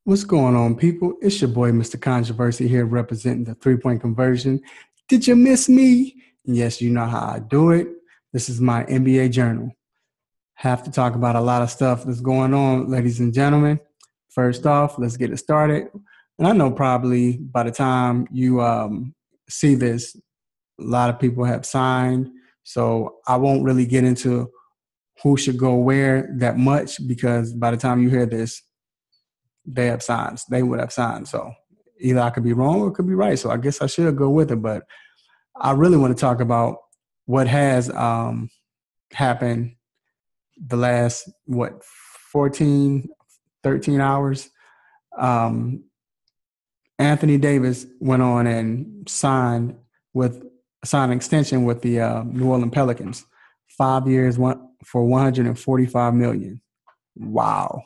What's going on, people? It's your boy, Mr. Controversy, here representing the three-point conversion. Did you miss me? Yes, you know how I do it. This is my NBA journal. Have to talk about a lot of stuff that's going on, ladies and gentlemen. First off, let's get it started. And I know probably by the time you see this, a lot of people have signed. So I won't really get into who should go where that much because by the time you hear this, they have signs. They would have signed. So either I could be wrong or it could be right. So I guess I should go with it. But I really want to talk about what has happened the last, 14, 13 hours. Um, Anthony Davis went on and signed an extension with the New Orleans Pelicans, 5 years for $145 million. Wow.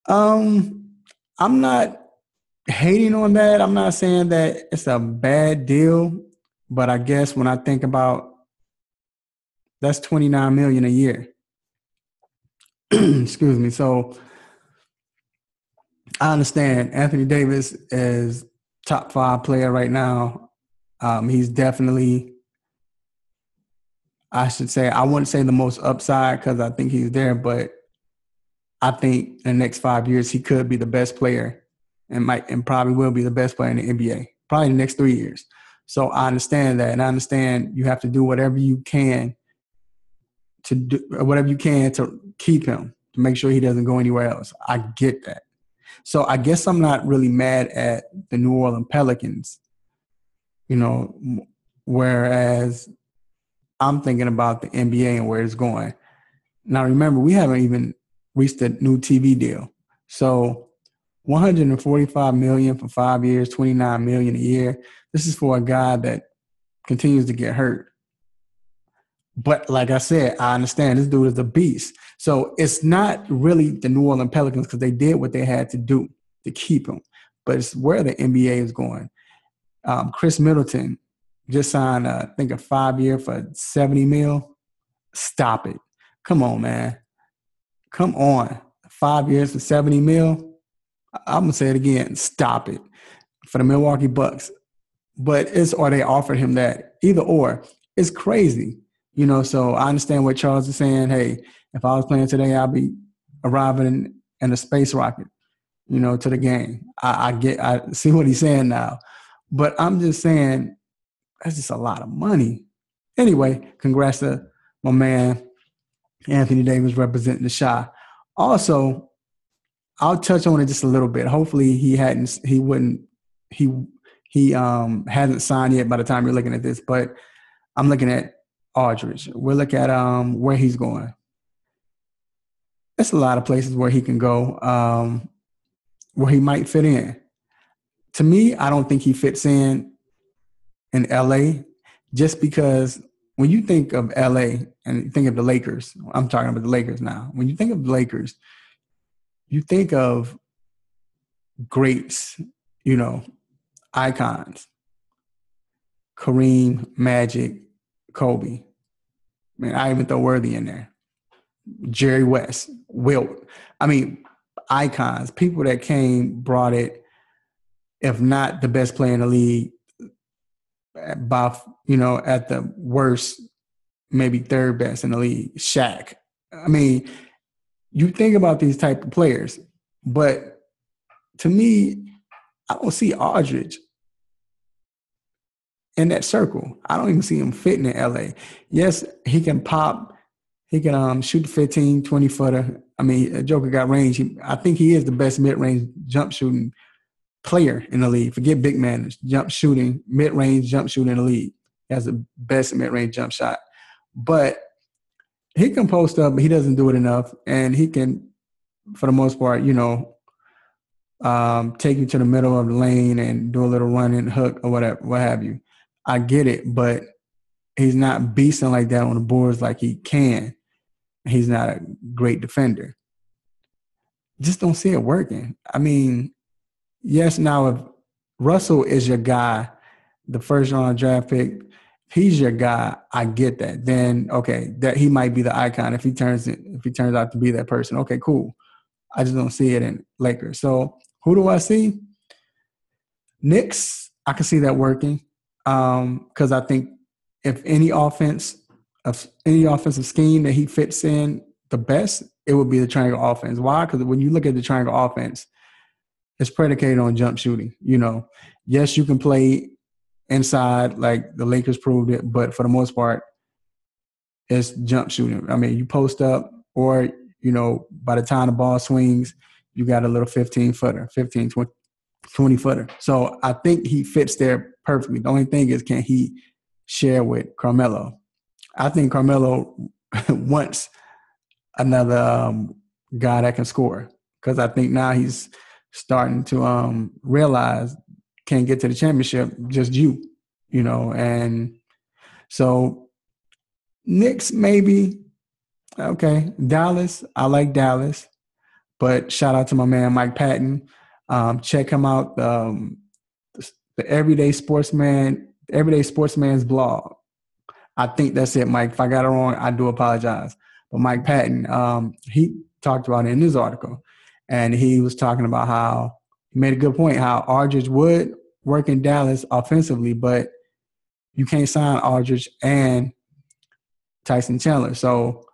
I'm not hating on that. I'm not saying that it's a bad deal, but I guess when I think about that's $29 million a year. Excuse me. So I understand Anthony Davis is top 5 player right now. He's definitely, I should say, I wouldn't say the most upside because I think he's there, but I think in the next 5 years he could be the best player and probably will be the best player in the NBA, probably in the next 3 years. So I understand that, and I understand you have to do whatever you can to keep him, to make sure he doesn't go anywhere else. I get that. So I guess I'm not really mad at the New Orleans Pelicans, whereas I'm thinking about the NBA and where it's going. Now, remember, we haven't even reached a new TV deal. So $145 million for 5 years, $29 million a year. This is for a guy that continues to get hurt. But like I said, I understand this dude is a beast. So it's not really the New Orleans Pelicans because they did what they had to do to keep him. But it's where the NBA is going. Chris Middleton just signed, I think, a 5 year for $70 million. Stop it. Come on, man. Come on. 5 years for $70 million. I'm going to say it again. Stop it. For the Milwaukee Bucks. But or they offered him that. Either or. It's crazy. So I understand what Charles is saying. Hey, if I was playing today, I'd be arriving in a space rocket, to the game. I see what he's saying now. But I'm just saying that's just a lot of money. Anyway, congrats to my man, Anthony Davis, representing the Shy. Also, I'll touch on it just a little bit. Hopefully he hasn't signed yet by the time you're looking at this, but I'm looking at Aldridge. We'll look at where he's going. There's a lot of places where he can go, where he might fit in. To me, I don't think he fits in LA just because when you think of LA and you think of the Lakers, I'm talking about the Lakers now. When you think of the Lakers, you think of greats, icons. Kareem, Magic, Kobe. I even throw Worthy in there. Jerry West, Wilt. Icons, people that brought it, if not the best player in the league, by, at the worst, maybe third best in the league, Shaq. You think about these type of players, but to me, I don't see Aldridge in that circle. I don't even see him fitting in LA. Yes, he can pop. He can shoot the 15, 20-footer. Joker got range. I think he is the best mid-range jump shooting player in the league. Forget big man, mid-range jump shooting in the league. He has the best mid-range jump shot. But he can post up, but he doesn't do it enough. And he can, for the most part, take you to the middle of the lane and do a little run and hook or whatever, what have you. I get it, but he's not beasting like that on the boards like he can. He's not a great defender. Just don't see it working. Yes, now if Russell is your guy, the first round draft pick, if he's your guy, I get that. Then okay, that he might be the icon if he turns out to be that person. Okay, cool. I just don't see it in Lakers. So who do I see? Knicks, I can see that working because I think if any offensive scheme that he fits in the best, it would be the triangle offense. Why? Because when you look at the triangle offense, it's predicated on jump shooting. Yes, you can play inside like the Lakers proved it, but for the most part, it's jump shooting. I mean, you post up or, by the time the ball swings, you got a little 15-footer, 15, 20-footer. So I think he fits there perfectly. The only thing is, can he share with Carmelo? I think Carmelo wants another guy that can score because I think now he's starting to realize can't get to the championship, just and so Knicks maybe. Okay, Dallas, I like Dallas, but shout out to my man Mike Patton. Check him out, the Everyday Sportsman's blog. I think that's it, Mike. If I got it wrong, I do apologize. But Mike Patton, he talked about it in his article, and he was talking about how he made a good point, how Aldridge would work in Dallas offensively, but you can't sign Aldridge and Tyson Chandler. So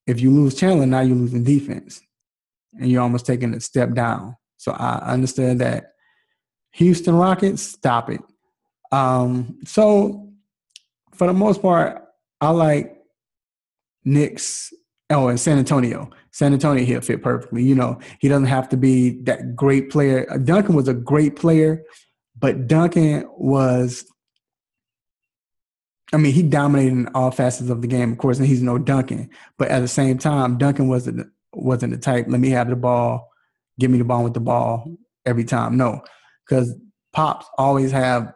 if you lose Chandler, now you're losing defense, and you're almost taking a step down. So I understand that. Houston Rockets, stop it. So for the most part, I like Knicks. Oh, and San Antonio. San Antonio, he'll fit perfectly. He doesn't have to be that great player. Duncan was a great player, but Duncan was, he dominated in all facets of the game, of course, and he's no Duncan. But at the same time, Duncan wasn't the type, let me have the ball, give me the ball with the ball every time. No, because Pops always have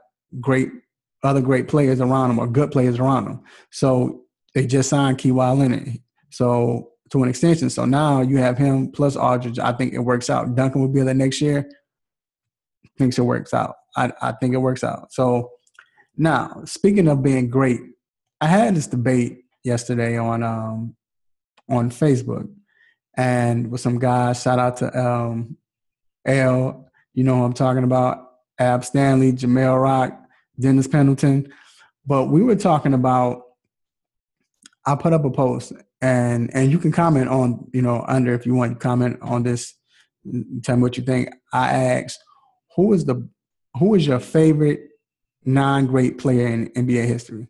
other great players around him or good players around him. So they just signed Kawhi Leonard. So to an extension. So now you have him plus Aldridge. I think it works out. Duncan will be there next year. Thinks it works out. I think it works out. So now, speaking of being great, I had this debate yesterday on Facebook, and with some guys. Shout out to L, who I'm talking about, Ab Stanley, Jamel Rock, Dennis Pendleton. But we were talking about, I put up a post, and you can comment on, under if you want to comment on this, tell me what you think. I asked, who is your favorite non-great player in NBA history?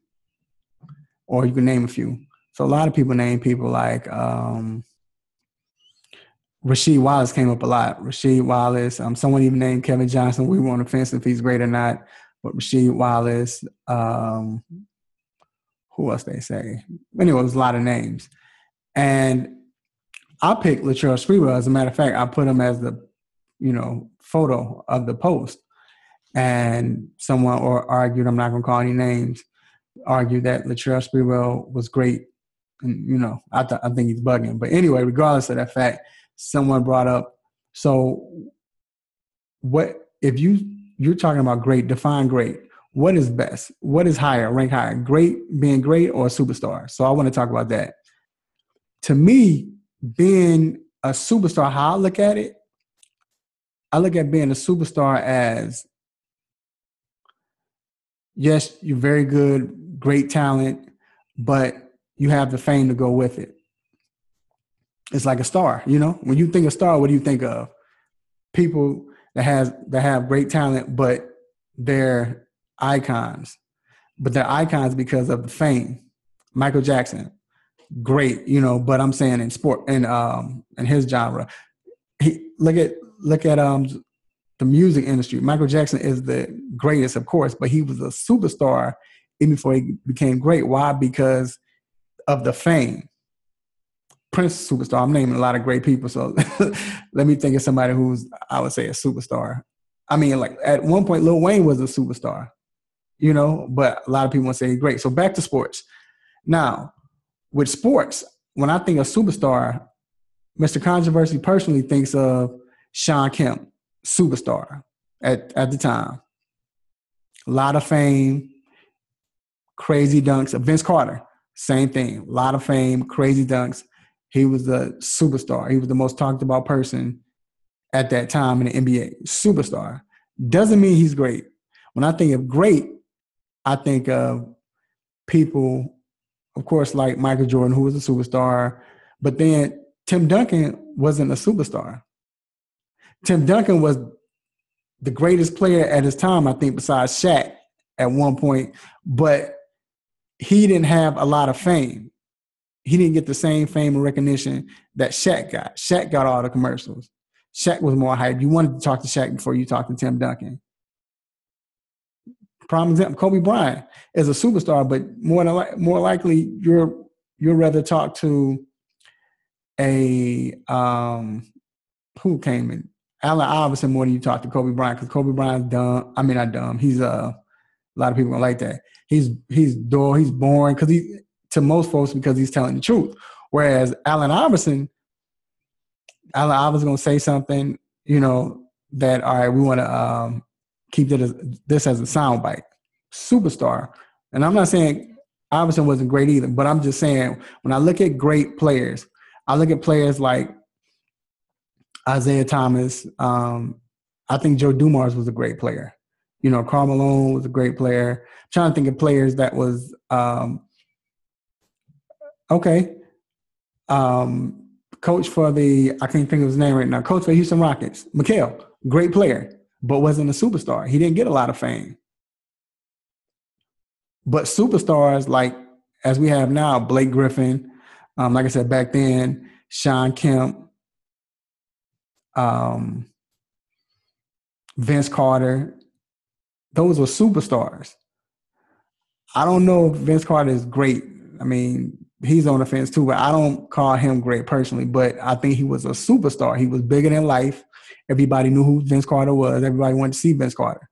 Or you can name a few. So a lot of people name people like Rasheed Wallace came up a lot. Rasheed Wallace. Someone even named Kevin Johnson. We were on the fence if he's great or not. But Rasheed Wallace. Who else they say? Anyway, there's a lot of names. And I picked Latrell Sprewell. As a matter of fact, I put him as the, photo of the post. And someone argued, I'm not going to call any names, argued that Latrell Sprewell was great. And, I think he's bugging. But anyway, regardless of that fact, someone brought up, so what if you're talking about great, define great. What is best? What is higher, rank higher? Great, being great, or a superstar? So I want to talk about that. To me, being a superstar, how I look at it, I look at being a superstar as, yes, you're very good, great talent, but you have the fame to go with it. It's like a star, When you think of star, what do you think of? People that have great talent, but they're icons. But they're icons because of the fame. Michael Jackson, great, but I'm saying in sport, in his genre. Look at the music industry. Michael Jackson is the greatest, of course, but he was a superstar even before he became great. Why? Because of the fame. Prince, superstar. I'm naming a lot of great people, so let me think of somebody who's, I would say, a superstar. Like at one point, Lil Wayne was a superstar, but a lot of people want to say he's great. So back to sports. Now, with sports, when I think of superstar, Mr. Controversy personally thinks of Shawn Kemp, superstar at the time. A lot of fame, crazy dunks. Vince Carter, same thing. A lot of fame, crazy dunks. he was a superstar. He was the most talked about person at that time in the NBA. Superstar. Doesn't mean he's great. When I think of great, I think of people, of course, like Michael Jordan, who was a superstar, but then Tim Duncan wasn't a superstar. Tim Duncan was the greatest player at his time, I think, besides Shaq at one point, but he didn't have a lot of fame. He didn't get the same fame and recognition that Shaq got. Shaq got all the commercials. Shaq was more hype. You wanted to talk to Shaq before you talked to Tim Duncan. Prime example, Kobe Bryant is a superstar, but more likely you'll rather talk to a who came in Allen Iverson more than you talk to Kobe Bryant, because Kobe Bryant's dumb. I mean, not dumb. He's a lot of people don't like that. He's dull. He's boring to most folks because he's telling the truth. Whereas Allen Iverson gonna say something, that all right, we want to keep this as a soundbite. Superstar, and I'm not saying Iverson wasn't great either, but I'm just saying when I look at great players, I look at players like Isaiah Thomas. I think Joe Dumars was a great player. Karl Malone was a great player. I'm trying to think of players that was okay. Coach for I can't think of his name right now. Coach for Houston Rockets, Mikal, great player, but wasn't a superstar. He didn't get a lot of fame. But superstars like as we have now, Blake Griffin, like I said back then, Sean Kemp, Vince Carter, those were superstars. I don't know if Vince Carter is great. I mean, he's on the fence too, but I don't call him great personally. But I think he was a superstar. He was bigger than life. Everybody knew who Vince Carter was. Everybody wanted to see Vince Carter.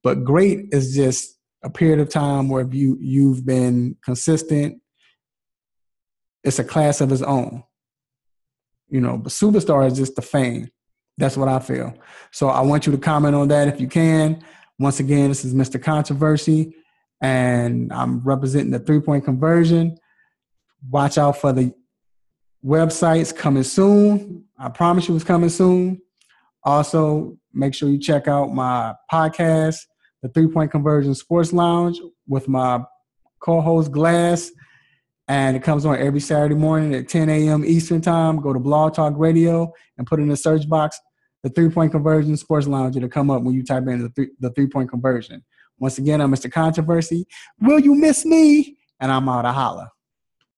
But great is just a period of time where you've been consistent. It's a class of its own. But superstar is just the fame. That's what I feel. So I want you to comment on that if you can. Once again, this is Mr. Controversy, and I'm representing the 3-point conversion. Watch out for the websites coming soon. I promise you it's coming soon. Also, make sure you check out my podcast, the 3-Point Conversion Sports Lounge, with my co-host Glass. And it comes on every Saturday morning at 10 a.m. Eastern time. Go to Blog Talk Radio and put in the search box, the 3-Point Conversion Sports Lounge. It'll come up when you type in the 3-Point Conversion. Once again, I'm Mr. Controversy. Will you miss me? And I'm out of holla.